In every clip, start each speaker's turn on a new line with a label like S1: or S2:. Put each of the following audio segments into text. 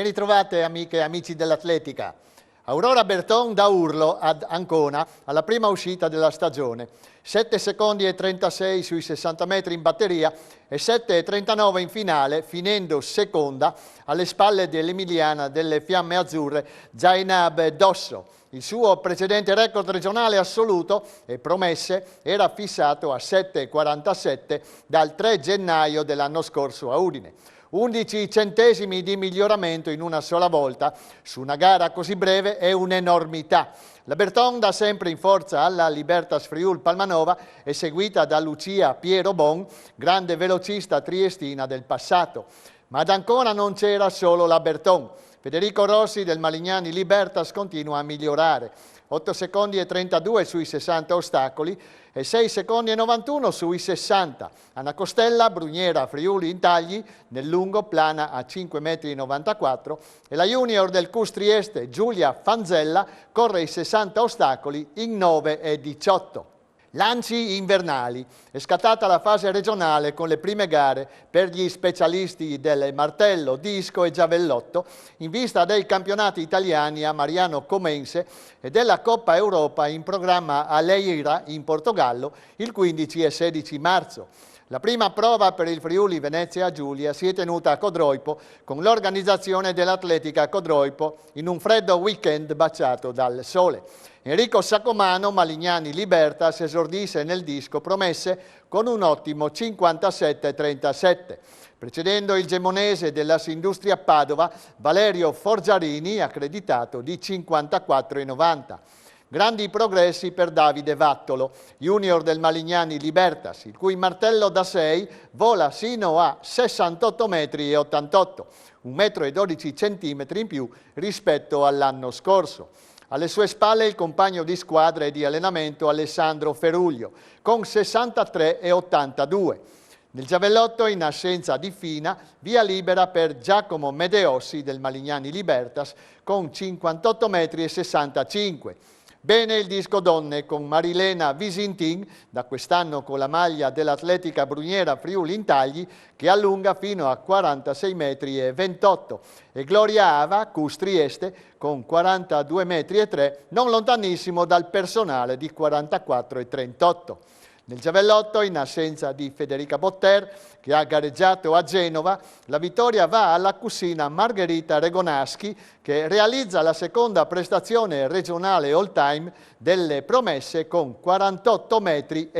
S1: Ben ritrovate amiche e amici dell'atletica. Aurora Berton da Urlo ad Ancona alla prima uscita della stagione. 7 secondi e 36 sui 60 metri in batteria e 7 e 39 in finale, finendo seconda alle spalle dell'emiliana delle Fiamme Azzurre Zainab Dosso. Il suo precedente record regionale assoluto e promesse era fissato a 7,47 dal 3 gennaio dell'anno scorso a Udine. 11 centesimi di miglioramento in una sola volta su una gara così breve è un'enormità. La Berton, da sempre in forza alla Libertas Friul Palmanova, è seguita da Lucia Piero Bon, grande velocista triestina del passato. Ma ad Ancona non c'era solo la Berton. Federico Rossi del Malignani Libertas continua a migliorare. 8 secondi e 32 sui 60 ostacoli e 6 secondi e 91 sui 60. Anna Costella, Bruniera Friuli Intagli, nel lungo plana a 5,94 m e la junior del CUS Trieste Giulia Fanzella corre i 60 ostacoli in 9,18. Lanci invernali. È scattata la fase regionale con le prime gare per gli specialisti del martello, disco e giavellotto in vista dei campionati italiani a Mariano Comense e della Coppa Europa in programma a Leiria in Portogallo il 15 e 16 marzo. La prima prova per il Friuli Venezia Giulia si è tenuta a Codroipo con l'organizzazione dell'Atletica Codroipo in un freddo weekend baciato dal sole. Enrico Sacomano, Malignani Libertas, esordisse nel disco promesse con un ottimo 57,37. Precedendo il gemonese della Sindustria Padova, Valerio Forgiarini, accreditato di 54,90. Grandi progressi per Davide Vattolo, junior del Malignani Libertas, il cui martello da 6 vola sino a 68,88 metri, 1,12 m in più rispetto all'anno scorso. Alle sue spalle il compagno di squadra e di allenamento Alessandro Feruglio, con 63,82. Nel giavellotto, in assenza di Fina, via libera per Giacomo Medeossi del Malignani Libertas, con 58,65 m. Bene il disco donne con Marilena Visintin, da quest'anno con la maglia dell'Atletica Bruniera Friuli Intagli, che allunga fino a 46,28 metri, e Gloria Ava, CUS Trieste, con 42,3 metri, non lontanissimo dal personale di 44,38. Nel giavellotto, in assenza di Federica Botter, che ha gareggiato a Genova, la vittoria va alla cucina Margherita Regonaschi, che realizza la seconda prestazione regionale all-time delle promesse con 48,2 metri.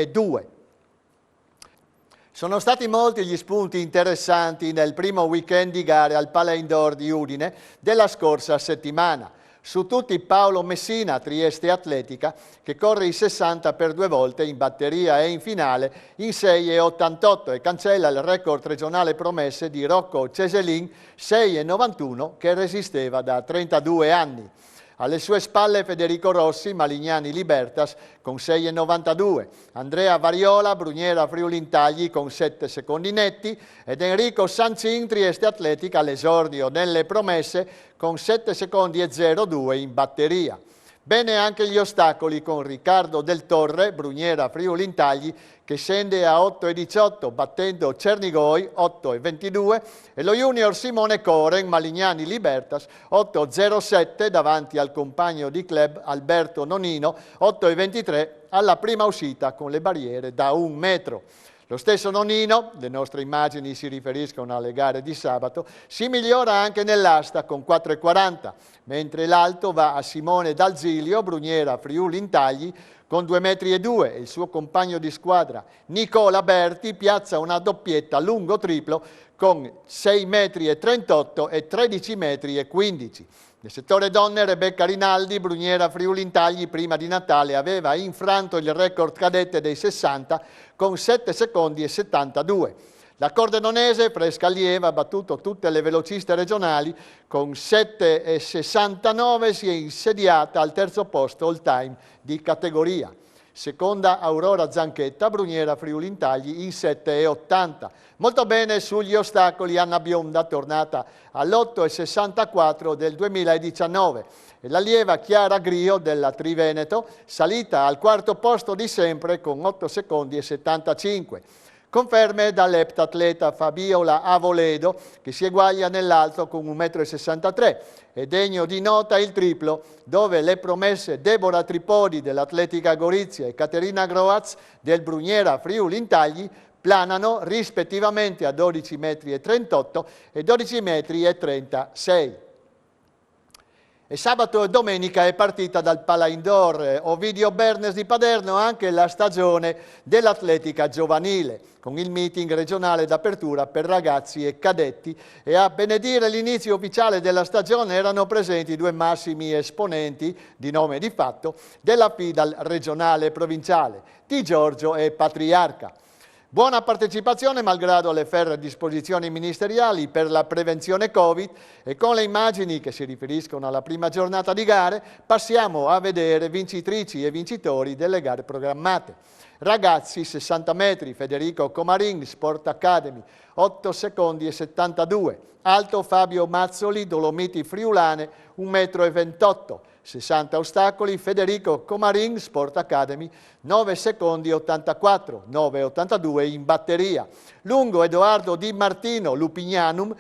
S1: Sono stati molti gli spunti interessanti nel primo weekend di gare al Pala Indoor di Udine della scorsa settimana. Su tutti Paolo Messina, Trieste Atletica, che corre i 60 per 2 volte in batteria e in finale in 6,88 e cancella il record regionale promesse di Rocco Ceselin, 6,91, che resisteva da 32 anni. Alle sue spalle Federico Rossi, Malignani Libertas, con 6,92, Andrea Variola, Bruniera Friuli Intagli, con 7 secondi netti, ed Enrico Sancin, Trieste Atletica, all'esordio nelle promesse, con 7 secondi e 02 in batteria. Bene anche gli ostacoli con Riccardo Del Torre, Bruniera Friuli Intagli, che scende a 8,18 battendo Cernigoi 8,22 e lo junior Simone Coren, Malignani Libertas 8,07 davanti al compagno di club Alberto Nonino 8,23 alla prima uscita con le barriere da 1 metro. Lo stesso Nonino, le nostre immagini si riferiscono alle gare di sabato, si migliora anche nell'asta con 4,40, mentre l'alto va a Simone D'Alzilio, Bruniera Friuli Intagli, con 2,2 metri e il suo compagno di squadra Nicola Berti piazza una doppietta lungo triplo con 6,38 metri e 13,15 metri. Nel settore donne Rebecca Rinaldi, Bruniera Friuli Intagli, prima di Natale aveva infranto il record cadette dei 60 con 7 secondi e 72. La cordenonese, fresca allieva, ha battuto tutte le velociste regionali, con 7,69 si è insediata al terzo posto all time di categoria. Seconda Aurora Zanchetta, Bruniera Friuli Intagli in 7,80. Molto bene sugli ostacoli Anna Bionda, tornata all'8,64 del 2019. E l'allieva Chiara Grio della Triveneto, salita al quarto posto di sempre con 8 secondi e 75. Conferme dall'eptatleta Fabiola Avoledo, che si eguaglia nell'alto con 1,63 m. È degno di nota il triplo, dove le promesse Deborah Tripodi dell'Atletica Gorizia e Caterina Groaz del Bruniera Friuli Intagli planano rispettivamente a 12,38 m e 12,36 m. E sabato e domenica è partita dal Pala Indoor Ovidio Bernes di Paderno anche la stagione dell'atletica giovanile, con il meeting regionale d'apertura per ragazzi e cadetti, e a benedire l'inizio ufficiale della stagione erano presenti due massimi esponenti di nome e di fatto della FIDAL regionale e provinciale, Di Giorgio e Patriarca. Buona partecipazione malgrado le ferree disposizioni ministeriali per la prevenzione Covid, e con le immagini che si riferiscono alla prima giornata di gare passiamo a vedere vincitrici e vincitori delle gare programmate. Ragazzi 60 metri, Federico Comarin, Sport Academy, 8 secondi e 72. Alto Fabio Mazzoli, Dolomiti Friulane, 1,28 m. 60 ostacoli, Federico Comarin, Sport Academy, 9 secondi 84, 9,82 in batteria. Lungo Edoardo Di Martino, Lupignanum,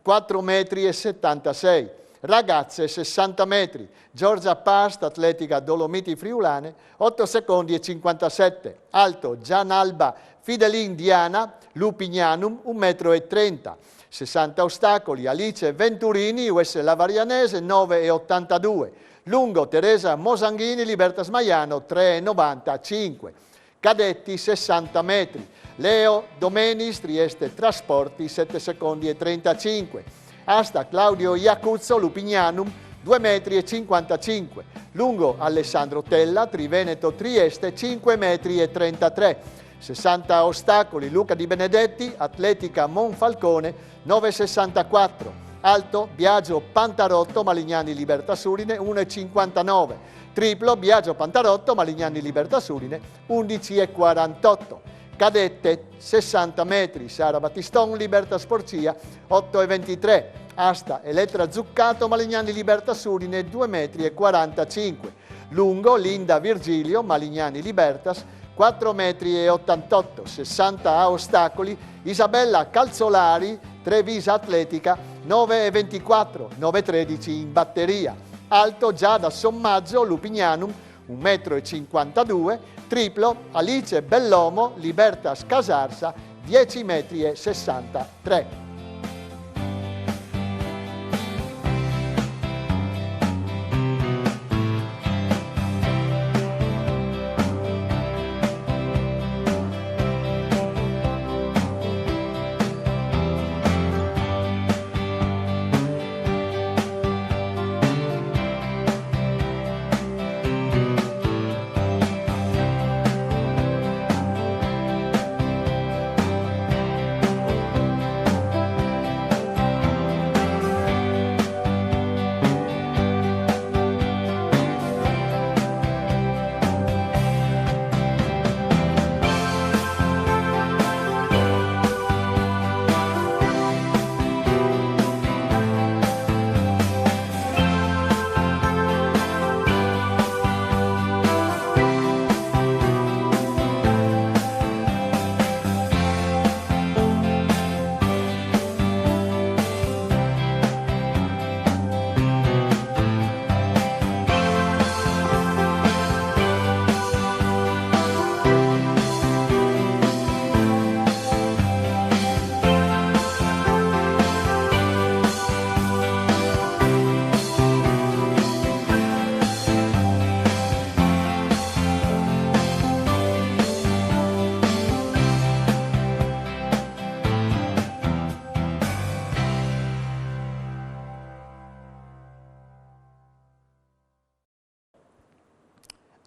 S1: 4,76 m. Ragazze 60 metri, Giorgia Past, Atletica Dolomiti Friulane, 8 secondi e 57. Alto Gian Alba Fidelin Diana, Lupignanum, 1,30 m. 60 ostacoli, Alice Venturini, US Lavarianese, 9,82. Lungo Teresa Mosanghini, Libertas Maiano, 3,95. Cadetti 60 metri, Leo Domenis, Trieste Trasporti, 7 secondi e 35. Asta Claudio Iacuzzo, Lupignanum, 2,55 m. Lungo Alessandro Tella, Triveneto Trieste, 5,33 m. 60 ostacoli, Luca Di Benedetti, Atletica Monfalcone, 9,64. Alto Biagio Pantarotto, Malignani Libertas Udine, 1,59. Triplo Biagio Pantarotto, Malignani Libertas Udine, 11,48. Cadette 60 metri, Sara Battiston, Libertas Porcia, 8,23. Asta Elettra Zuccato, Malignani Libertas Udine, 2,45 m. Lungo Linda Virgilio, Malignani Libertas, 4,88 m. 60 a ostacoli, Isabella Calzolari, Trevisa Atletica, 9,24, 9,13 in batteria. Alto Giada Sommaggio, Lupignanum, 1,52 m. Triplo Alice Bellomo, Libertas Casarsa, 10,63 m.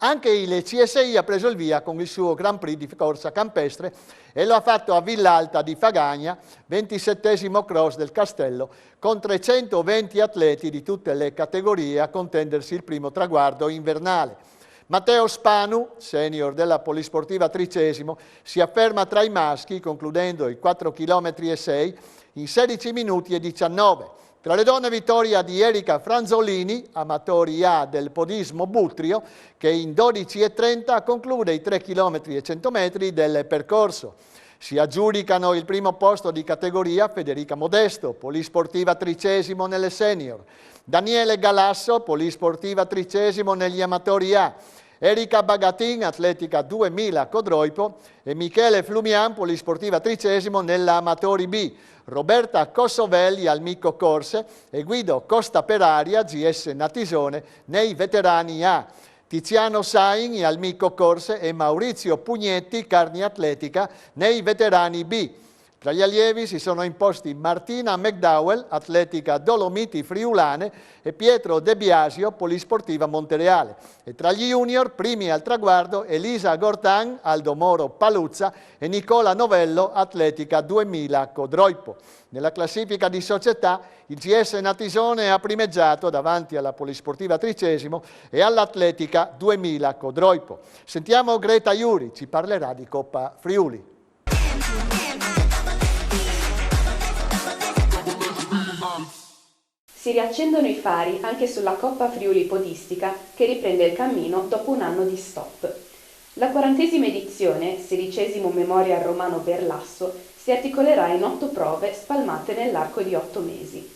S1: Anche il CSI ha preso il via con il suo Grand Prix di corsa campestre e lo ha fatto a Villalta di Fagagna, 27° cross del Castello, con 320 atleti di tutte le categorie a contendersi il primo traguardo invernale. Matteo Spanu, senior della Polisportiva Tricesimo, si afferma tra i maschi concludendo i 4,6 km in 16 minuti e 19. Tra le donne vittoria di Erika Franzolini, amatori A del podismo Buttrio, che in 12,30 conclude i 3 km e 100 metri del percorso. Si aggiudicano il primo posto di categoria Federica Modesto, polisportiva 13° nelle senior, Daniele Galasso, polisportiva 13° negli amatori A, Erika Bagatin, atletica 2000 Codroipo, e Michele Flumian, polisportiva 13° nella amatori B, Roberta Cossovelli al Micco Corse e Guido Costa Peraria, GS Natisone, nei veterani A. Tiziano Sain al Micco Corse e Maurizio Pugnetti, Carni Atletica, nei veterani B. Tra gli allievi si sono imposti Martina McDowell, atletica Dolomiti Friulane, e Pietro De Biasio, polisportiva Montereale. E tra gli junior, primi al traguardo, Elisa Gortan, Aldo Moro Paluzza e Nicola Novello, atletica 2000 Codroipo. Nella classifica di società, il GS Natisone ha primeggiato davanti alla polisportiva 13° e all'atletica 2000 Codroipo. Sentiamo Greta Iuri, ci parlerà di Coppa Friuli.
S2: Si riaccendono i fari anche sulla Coppa Friuli Podistica che riprende il cammino dopo un anno di stop. La 40ª edizione, 16° Memorial Romano Berlasso, si articolerà in 8 prove spalmate nell'arco di 8 mesi.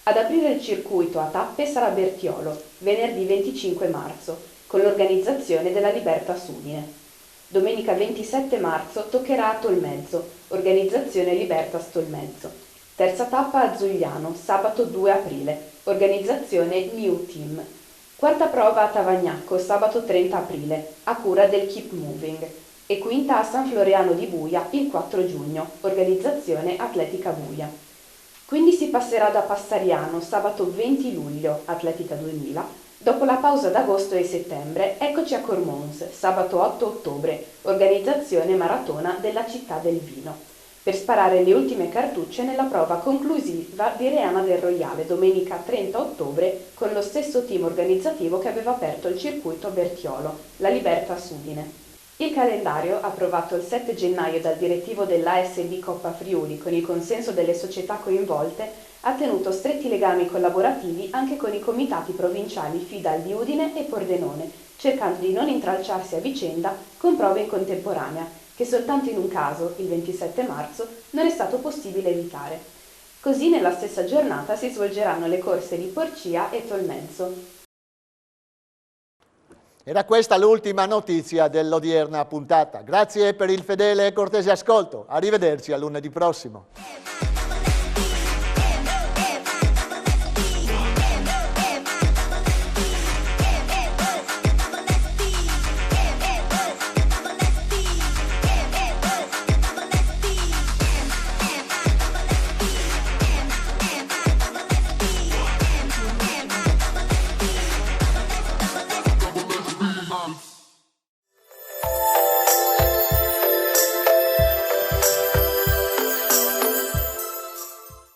S2: Ad aprire il circuito a tappe sarà Bertiolo, venerdì 25 marzo, con l'organizzazione della Libertas Udine. Domenica 27 marzo toccherà a Tolmezzo, organizzazione Libertas Tolmezzo. Terza tappa a Zugliano, sabato 2 aprile, organizzazione New Team. Quarta prova a Tavagnacco, sabato 30 aprile, a cura del Keep Moving. E quinta a San Floriano di Buia, il 4 giugno, organizzazione Atletica Buia. Quindi si passerà da Passariano, sabato 20 luglio, Atletica 2000. Dopo la pausa d'agosto e settembre, eccoci a Cormons, sabato 8 ottobre, organizzazione Maratona della Città del Vino, per sparare le ultime cartucce nella prova conclusiva di Reana del Royale, domenica 30 ottobre, con lo stesso team organizzativo che aveva aperto il circuito a Bertiolo, la Libertas Udine. Il calendario, approvato il 7 gennaio dal direttivo dell'ASB Coppa Friuli con il consenso delle società coinvolte, ha tenuto stretti legami collaborativi anche con i comitati provinciali FIDAL di Udine e Pordenone, cercando di non intralciarsi a vicenda con prove in contemporanea, che soltanto in un caso, il 27 marzo, non è stato possibile evitare. Così nella stessa giornata si svolgeranno le corse di Porcia e Tolmezzo.
S1: Era questa l'ultima notizia dell'odierna puntata. Grazie per il fedele e cortese ascolto. Arrivederci a lunedì prossimo.